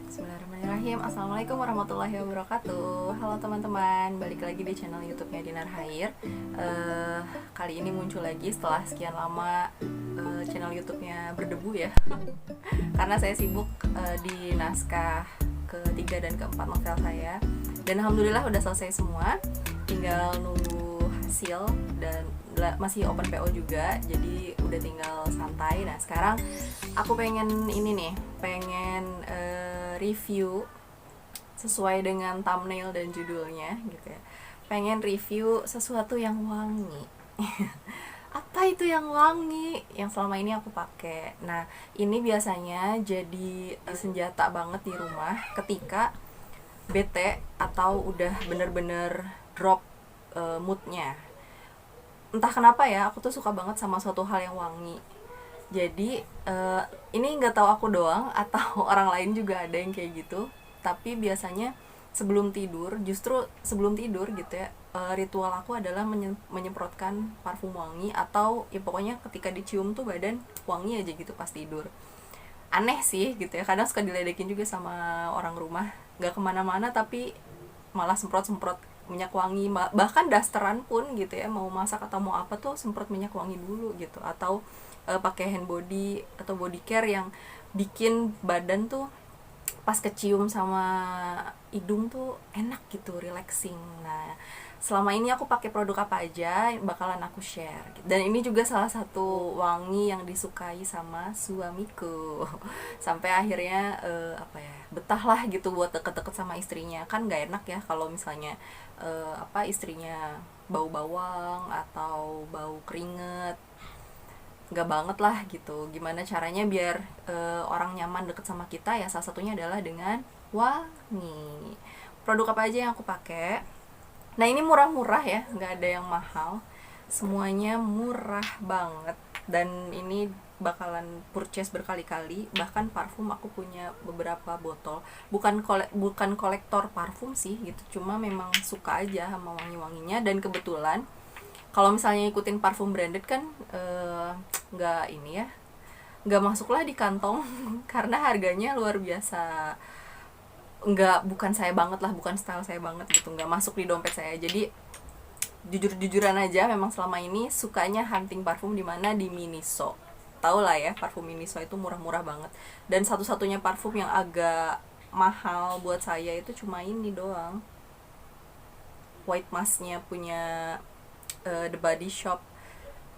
Bismillahirrahmanirrahim. Assalamualaikum warahmatullahi wabarakatuh. Halo teman-teman, balik lagi di channel YouTube-nya Dinar Hair. Kali ini muncul lagi setelah sekian lama channel YouTube-nya berdebu ya. Karena saya sibuk di naskah ketiga dan keempat novel saya. Dan alhamdulillah udah selesai semua. Tinggal nunggu hasil dan masih open PO juga, jadi udah tinggal santai. Nah sekarang aku pengen ini nih, pengen review sesuai dengan thumbnail dan judulnya gitu ya. Pengen review sesuatu yang wangi. Apa itu yang wangi yang selama ini aku pakai? Nah ini biasanya jadi senjata banget di rumah ketika bete atau udah bener-bener drop moodnya. Entah kenapa ya, aku tuh suka banget sama suatu hal yang wangi. Jadi ini nggak tahu aku doang atau orang lain juga ada yang kayak gitu. Tapi biasanya sebelum tidur, justru sebelum tidur gitu ya, ritual aku adalah menyemprotkan parfum wangi, atau ya pokoknya ketika dicium tuh badan wangi aja gitu pas tidur. Aneh sih gitu ya, kadang suka diledekin juga sama orang rumah, nggak kemana-mana tapi malah semprot-semprot minyak wangi, bahkan dasteran pun gitu ya, mau masak atau mau apa tuh semprot minyak wangi dulu gitu, atau pakai hand body atau body care yang bikin badan tuh pas kecium sama hidung tuh enak gitu, relaxing. Nah selama ini aku pakai produk apa aja bakalan aku share, dan ini juga salah satu wangi yang disukai sama suamiku. Sampai akhirnya betah lah gitu buat deket-deket sama istrinya. Kan nggak enak ya kalau misalnya istrinya bau bawang atau bau keringet, nggak banget lah gitu. Gimana caranya biar orang nyaman deket sama kita? Ya salah satunya adalah dengan wangi. Produk apa aja yang aku pakai? Nah ini murah-murah ya, nggak ada yang mahal, semuanya murah banget. Dan ini bakalan purchase berkali-kali. Bahkan parfum aku punya beberapa botol. Bukan kolektor parfum sih gitu, cuma memang suka aja sama wangi-wanginya. Dan kebetulan kalau misalnya ikutin parfum branded kan nggak ini ya, nggak masuklah di kantong karena harganya luar biasa, bukan saya banget lah, bukan style saya banget gitu, nggak masuk di dompet saya. Jadi jujur-jujuran aja, memang selama ini sukanya hunting parfum di mana di Miniso. Tahu lah ya, parfum Miniso itu murah-murah banget. Dan satu-satunya parfum yang agak mahal buat saya itu cuma ini doang, White Mask-nya punya The Body Shop.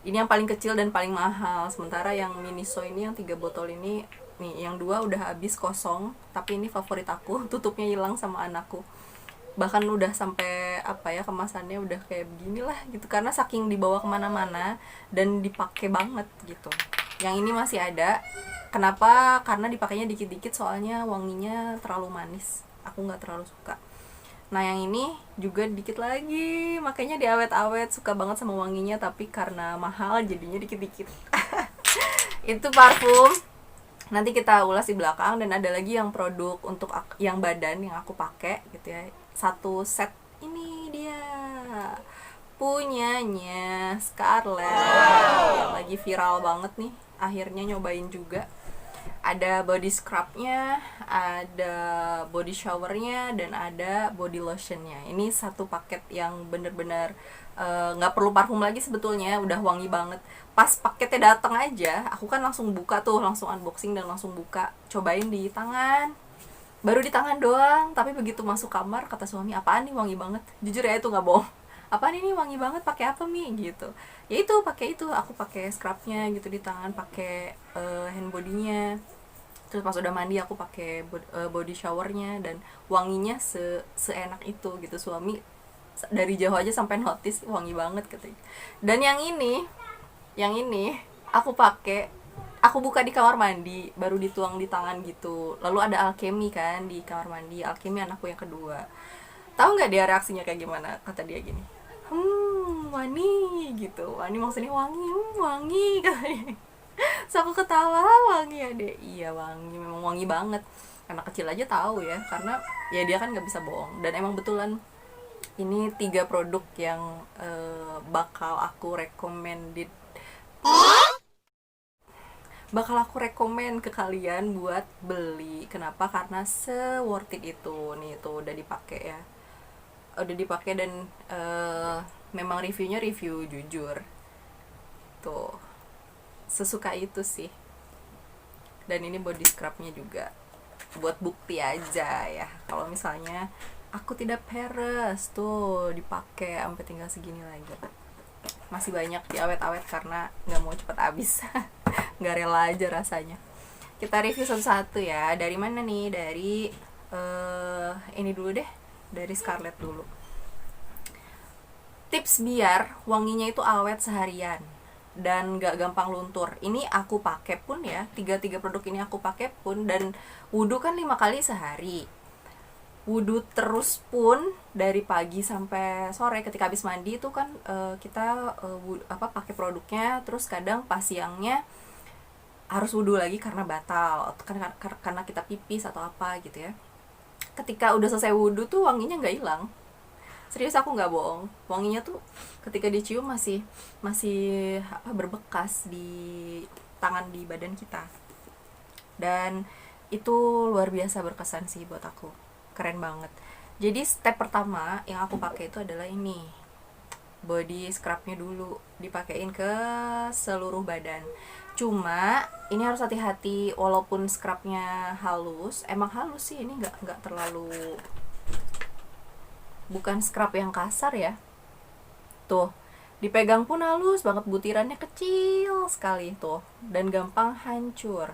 Ini yang paling kecil dan paling mahal. Sementara yang Miniso ini yang 3 botol ini nih, yang 2 udah habis kosong, tapi ini favorit aku. Tutupnya hilang sama anakku. Bahkan udah sampai kemasannya udah kayak beginilah gitu, karena saking dibawa kemana-mana dan dipakai banget gitu. Yang ini masih ada. Kenapa? Karena dipakainya dikit-dikit, soalnya wanginya terlalu manis, aku nggak terlalu suka. Nah yang ini juga dikit lagi, makanya diawet-awet, suka banget sama wanginya, tapi karena mahal jadinya dikit-dikit. Itu parfum, nanti kita ulas di belakang. Dan ada lagi yang produk untuk yang badan yang aku pakai gitu ya, satu set. Ini dia punyanya Scarlett yang lagi viral banget nih, akhirnya nyobain juga. Ada body scrubnya, ada body showernya, dan ada body lotionnya. Ini satu paket yang bener-bener nggak perlu parfum lagi sebetulnya, udah wangi banget. Pas paketnya datang aja, aku kan langsung buka tuh, langsung unboxing dan langsung buka, cobain di tangan. Baru di tangan doang, tapi begitu masuk kamar kata suami, apaan nih wangi banget. Jujur ya, itu nggak bohong, apaan ini wangi banget, pakai apa Mi gitu. Ya itu pakai itu, aku pakai scrubnya gitu di tangan, pakai hand bodinya. Terus pas udah mandi aku pakai body showernya, dan wanginya seenak itu gitu. Suami dari jauh aja sampai notice, wangi banget katanya. Dan yang ini aku pakai, aku buka di kamar mandi, baru dituang di tangan gitu. Lalu ada Alchemy kan di kamar mandi, Alchemy anakku yang kedua. Tahu nggak dia reaksinya kayak gimana? Kata dia gini, wangi gitu. Wangi maksudnya wangi, wangi katanya. So aku ketawa, wangi ya deh. Iya wangi, memang wangi banget. Anak kecil aja tahu ya, karena ya dia kan nggak bisa bohong. Dan emang betulan ini 3 produk yang bakal aku recommended bakal aku rekomen ke kalian buat beli. Kenapa? Karena se-worth it itu. Nih tuh udah dipakai ya, udah dipakai dan memang reviewnya review jujur tuh, sesuka itu sih. Dan ini body scrubnya juga buat bukti aja ya, kalau misalnya aku tidak peres tuh dipakai sampai tinggal segini lagi. Masih banyak diawet-awet karena nggak mau cepet habis. Nggak rela aja rasanya. Kita review satu-satu ya. Dari mana nih? Dari ini dulu deh, dari Scarlett dulu. Tips biar wanginya itu awet seharian dan gak gampang luntur. Ini aku pakai pun ya, tiga produk ini aku pakai pun, dan wudhu kan 5 kali sehari. Wudhu terus pun dari pagi sampai sore, ketika habis mandi itu kan kita pakai produknya, terus kadang pas siangnya harus wudhu lagi karena batal, karena kita pipis atau apa gitu ya. Ketika udah selesai wudhu tuh wanginya nggak hilang. Serius, aku nggak bohong, wanginya tuh ketika dicium masih berbekas di tangan, di badan kita. Dan itu luar biasa berkesan sih buat aku, keren banget. Jadi step pertama yang aku pakai itu adalah ini, body scrubnya dulu dipakein ke seluruh badan. Cuma ini harus hati-hati, walaupun scrubnya halus, emang halus sih, ini nggak terlalu, bukan scrub yang kasar ya. Tuh, dipegang pun halus banget, butirannya kecil sekali tuh, dan gampang hancur.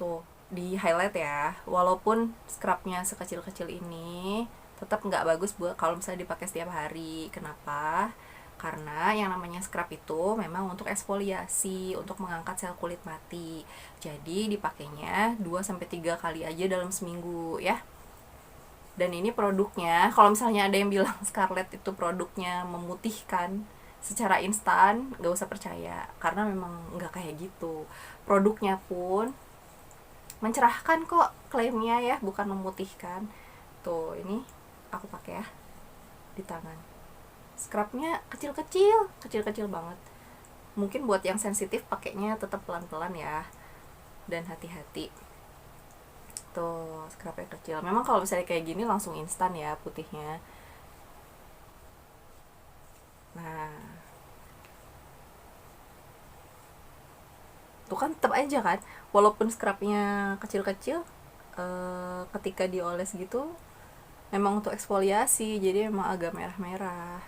Tuh, di highlight ya. Walaupun scrubnya sekecil-kecil ini, tetap nggak bagus buat kalau misalnya dipakai setiap hari. Kenapa? Karena yang namanya scrub itu memang untuk eksfoliasi, untuk mengangkat sel kulit mati. Jadi dipakainya 2-3 kali aja dalam seminggu ya. Dan ini produknya, kalau misalnya ada yang bilang Scarlett itu produknya memutihkan secara instan, gak usah percaya, karena memang gak kayak gitu. Produknya pun mencerahkan kok, klaimnya ya, bukan memutihkan. Tuh, ini aku pakai ya di tangan. Scrubnya kecil-kecil banget. Mungkin buat yang sensitif pakainya tetap pelan-pelan ya, dan hati-hati. Tuh, scrubnya kecil. Memang kalau misalnya kayak gini langsung instan ya putihnya. Nah, tuh kan tetap aja kan, walaupun scrubnya kecil-kecil, ketika dioles gitu memang untuk eksfoliasi, jadi memang agak merah-merah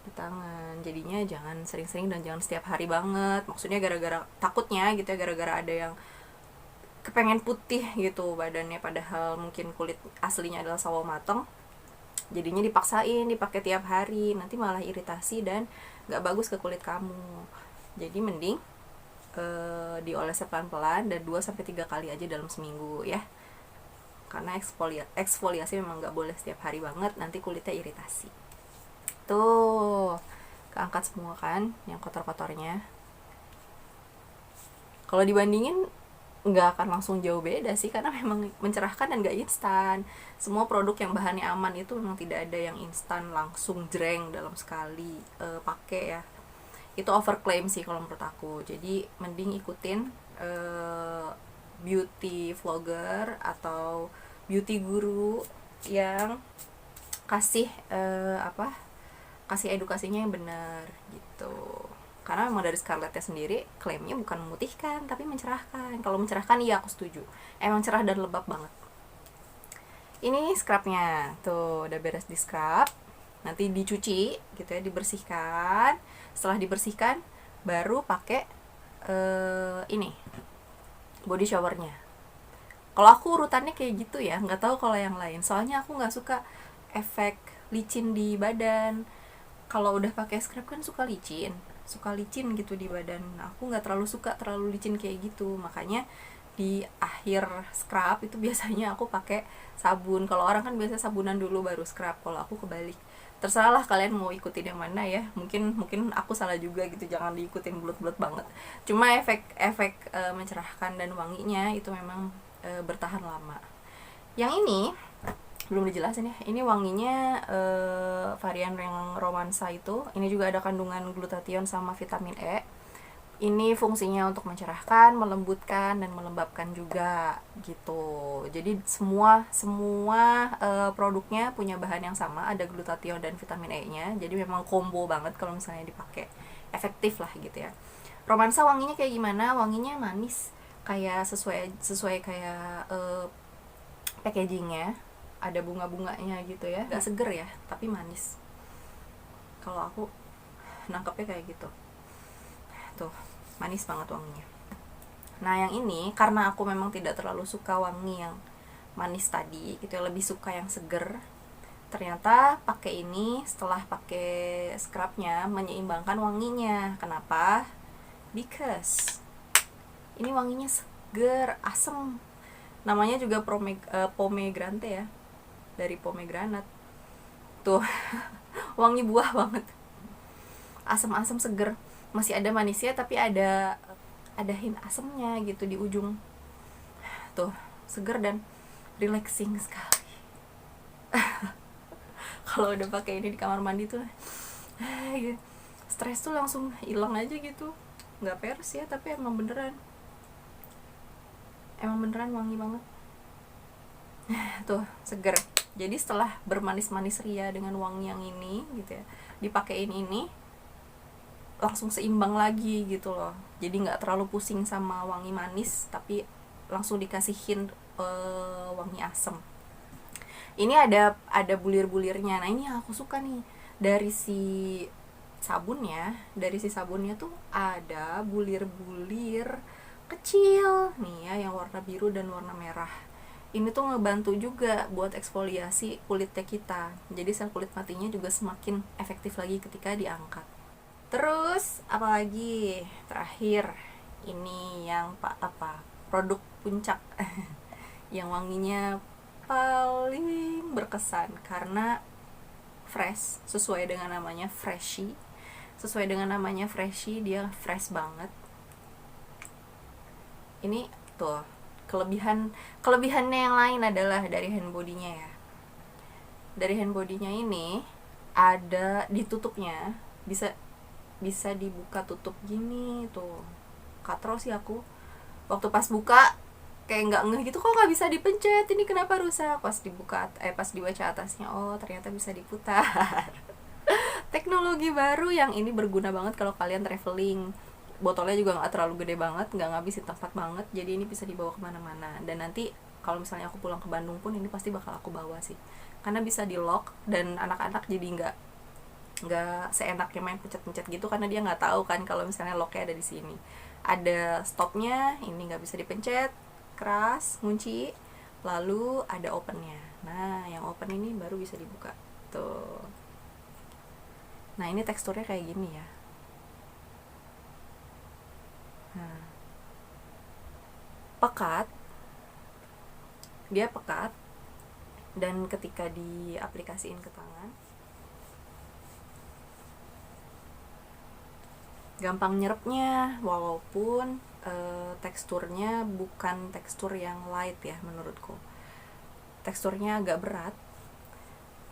di tangan. Jadinya jangan sering-sering dan jangan setiap hari banget. Maksudnya gara-gara takutnya gitu ya, gara-gara ada yang kepengen putih gitu badannya, padahal mungkin kulit aslinya adalah sawo mateng, jadinya dipaksain dipakai tiap hari, nanti malah iritasi dan gak bagus ke kulit kamu. Jadi mending diolesnya pelan-pelan dan 2-3 kali aja dalam seminggu ya, karena eksfoliasi memang gak boleh setiap hari banget, nanti kulitnya iritasi. Tuh, keangkat semua kan yang kotor-kotornya. Kalau dibandingin nggak akan langsung jauh beda sih, karena memang mencerahkan dan nggak instan. Semua produk yang bahannya aman itu memang tidak ada yang instan langsung jreng dalam sekali pakai ya. Itu overclaim sih kalau menurut aku. Jadi mending ikutin beauty vlogger atau beauty guru yang kasih kasih edukasinya yang benar gitu. Karena memang dari Scarlettnya sendiri klaimnya bukan memutihkan tapi mencerahkan. Kalau mencerahkan iya aku setuju, emang cerah dan lembab banget. Ini scrubnya tuh udah beres di scrub, nanti dicuci gitu ya, dibersihkan. Setelah dibersihkan baru pakai ini body showernya. Kalau aku urutannya kayak gitu ya, nggak tahu kalau yang lain, soalnya aku nggak suka efek licin di badan. Kalau udah pakai scrub kan suka licin gitu di badan. Aku nggak terlalu suka terlalu licin kayak gitu, makanya di akhir scrub itu biasanya aku pakai sabun. Kalau orang kan biasa sabunan dulu baru scrub, kalau aku kebalik. Terserah lah kalian mau ikutin yang mana ya. Mungkin aku salah juga gitu, jangan diikutin bulat-bulat banget. Cuma efek mencerahkan dan wanginya itu memang bertahan lama. Yang ini belum dijelasin ya, ini wanginya varian yang romansa itu. Ini juga ada kandungan glutathione sama vitamin E. Ini fungsinya untuk mencerahkan, melembutkan, dan melembabkan juga gitu. Jadi semua produknya punya bahan yang sama, ada glutathione dan vitamin E-nya. Jadi memang combo banget kalau misalnya dipakai, efektif lah gitu ya. Romansa wanginya kayak gimana? Wanginya manis, kayak sesuai kayak packagingnya, ada bunga-bunganya gitu ya. Gak seger ya, tapi manis. Kalau aku nangkepnya kayak gitu. Tuh, manis banget wanginya. Nah yang ini karena aku memang tidak terlalu suka wangi yang manis tadi gitu ya, lebih suka yang seger. Ternyata pakai ini, setelah pakai scrubnya, menyeimbangkan wanginya. Kenapa? Because ini wanginya seger, asem. Namanya juga pomegranate ya, dari pomegranate. Tuh wangi buah banget, asam-asam seger, masih ada manisnya tapi ada hint asamnya gitu di ujung. Tuh seger dan relaxing sekali. Kalau udah pakai ini di kamar mandi tuh stres tuh langsung hilang aja gitu. Nggak peres ya, tapi emang beneran wangi banget. Tuh seger. Jadi setelah bermanis-manis ria dengan wangi yang ini gitu ya, dipakein ini langsung seimbang lagi gitu loh. Jadi nggak terlalu pusing sama wangi manis, tapi langsung dikasih hint wangi asam. Ini ada bulir-bulirnya. Nah ini yang aku suka nih, dari si sabunnya tuh ada bulir-bulir kecil nih ya, yang warna biru dan warna merah. Ini tuh ngebantu juga buat eksfoliasi kulitnya kita, jadi sel kulit matinya juga semakin efektif lagi ketika diangkat. Terus apalagi terakhir, ini yang produk puncak yang wanginya paling berkesan karena fresh, sesuai dengan namanya freshy, dia fresh banget. Ini tuh kelebihannya yang lain adalah dari hand body-nya ya. Dari hand body-nya ini ada ditutupnya, bisa dibuka tutup gini tuh. Katro sih aku waktu pas buka kayak nggak ngeh gitu, kok nggak bisa dipencet, ini kenapa rusak. Pas dibaca atasnya, oh ternyata bisa diputar. Teknologi baru yang ini berguna banget kalau kalian traveling. Botolnya juga nggak terlalu gede banget, nggak ngabisin tempat banget, jadi ini bisa dibawa kemana-mana. Dan nanti kalau misalnya aku pulang ke Bandung pun ini pasti bakal aku bawa sih, karena bisa di lock dan anak-anak jadi nggak seenaknya main pencet-pencet gitu, karena dia nggak tahu kan kalau misalnya locknya ada di sini. Ada stopnya, ini nggak bisa dipencet, keras, kunci, lalu ada opennya. Nah yang open ini baru bisa dibuka tuh. Nah ini teksturnya kayak gini ya. Nah, dia pekat, dan ketika diaplikasiin ke tangan gampang nyerapnya, walaupun teksturnya bukan tekstur yang light ya menurutku. Teksturnya agak berat,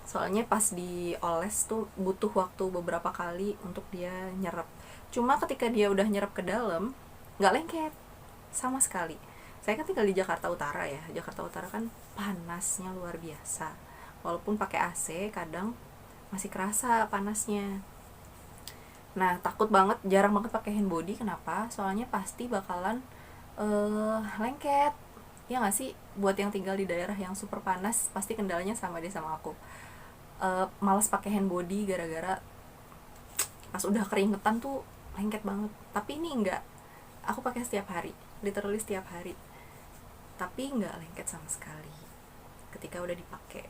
soalnya pas dioles tuh butuh waktu beberapa kali untuk dia nyerap. Cuma ketika dia udah nyerap ke dalam, nggak lengket sama sekali. Saya kan tinggal di Jakarta Utara ya. Jakarta Utara kan panasnya luar biasa. Walaupun pakai AC, kadang masih kerasa panasnya. Nah jarang banget pakai hand body. Kenapa? Soalnya pasti bakalan lengket. Ya nggak sih? Buat yang tinggal di daerah yang super panas, pasti kendalanya sama deh sama aku. Malas pakai hand body gara-gara pas udah keringetan tuh lengket banget. Tapi ini enggak, aku pakai setiap hari, literally setiap hari, tapi enggak lengket sama sekali ketika udah dipakai.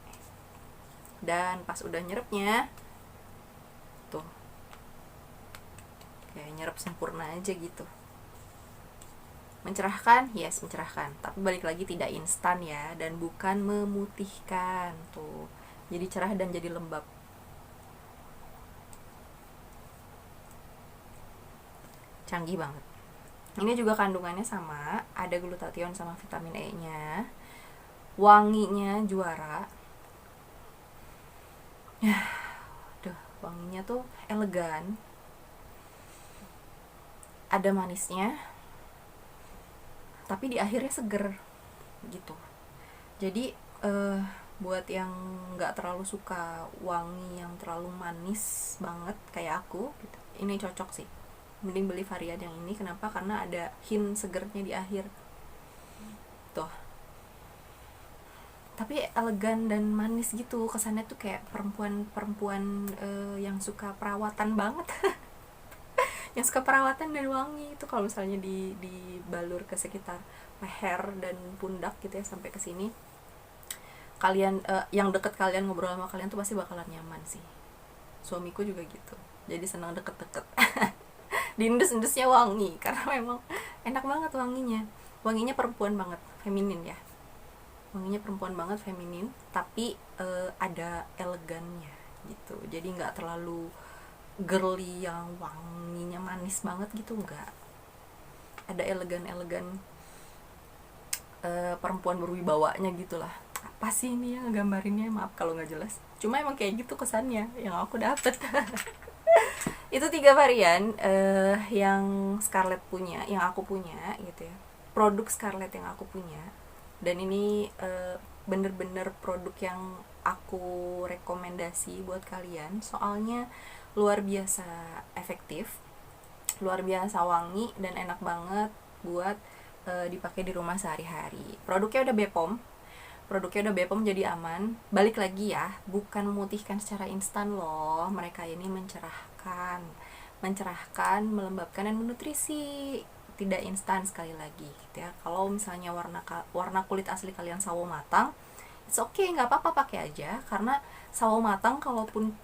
Dan pas udah nyerapnya tuh kayak nyerap sempurna aja gitu. Mencerahkan, yes mencerahkan, tapi balik lagi tidak instan ya, dan bukan memutihkan tuh. Jadi cerah dan jadi lembab. Canggih banget. Ini juga kandungannya sama, ada glutathione sama vitamin E-nya. Wanginya juara. Duh, wanginya tuh elegan. ada manisnya, tapi di akhirnya seger gitu. Jadi buat yang nggak terlalu suka wangi yang terlalu manis banget kayak aku gitu, ini cocok sih, mending beli varian yang ini. Kenapa? Karena ada hint segernya di akhir tuh, tapi elegan dan manis gitu kesannya tuh, kayak perempuan yang suka perawatan banget yang suka perawatan dan wangi itu. Kalau misalnya dibalur ke sekitar leher dan pundak gitu ya, sampai ke sini, kalian yang deket kalian, ngobrol sama kalian tuh pasti bakalan nyaman sih. Suamiku juga gitu, jadi senang deket-deket diendus-endusnya wangi, karena memang enak banget wanginya perempuan banget, feminin ya, wanginya perempuan banget, feminin, tapi ada elegannya gitu. Jadi nggak terlalu girly yang wanginya manis banget gitu, enggak, ada elegan perempuan berwibawanya gitulah. Apa sih ini yang gambarinnya, maaf kalau nggak jelas, cuma emang kayak gitu kesannya yang aku dapet itu 3 varian yang Scarlett punya, yang aku punya gitu ya, produk Scarlett yang aku punya. Dan ini bener-bener produk yang aku rekomendasi buat kalian, soalnya luar biasa efektif, luar biasa wangi, dan enak banget buat dipakai di rumah sehari-hari. Produknya udah BPOM, jadi aman. Balik lagi ya, bukan memutihkan secara instan loh. Mereka ini mencerahkan, melembabkan, dan menutrisi. Tidak instan, sekali lagi gitu ya. Kalau misalnya warna kulit asli kalian sawo matang, it's okay, nggak apa-apa, pakai aja. Karena sawo matang kalaupun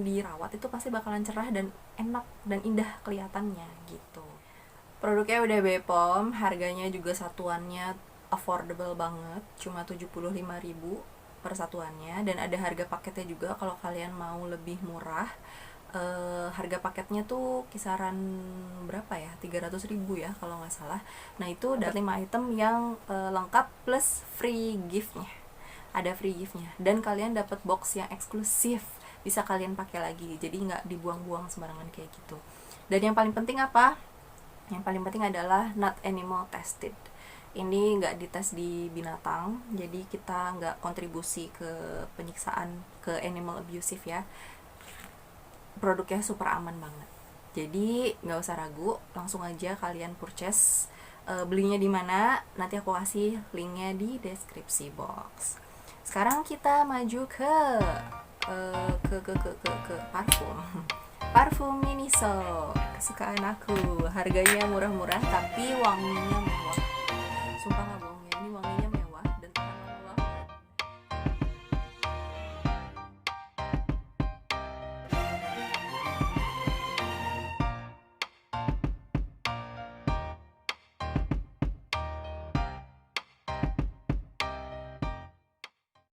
dirawat itu pasti bakalan cerah dan enak dan indah kelihatannya gitu. Produknya udah BPOM, harganya juga satuannya affordable banget, cuma 75.000 per satuannya. Dan ada harga paketnya juga kalau kalian mau lebih murah. Harga paketnya tuh kisaran berapa ya, 300.000 ya kalau nggak salah. Nah itu dapat 5 item yang lengkap plus free giftnya, ada free giftnya, dan kalian dapat box yang eksklusif, bisa kalian pakai lagi, jadi nggak dibuang-buang sembarangan kayak gitu. Dan yang paling penting apa? Yang paling penting adalah not animal tested. Ini nggak dites di binatang, jadi kita nggak kontribusi ke penyiksaan, ke animal abusive ya. Produknya super aman banget, jadi nggak usah ragu, langsung aja kalian purchase. Belinya di mana? Nanti aku kasih linknya di deskripsi box. Sekarang kita maju ke parfum Miniso, kesukaan aku. Harganya murah-murah tapi wanginya mewah.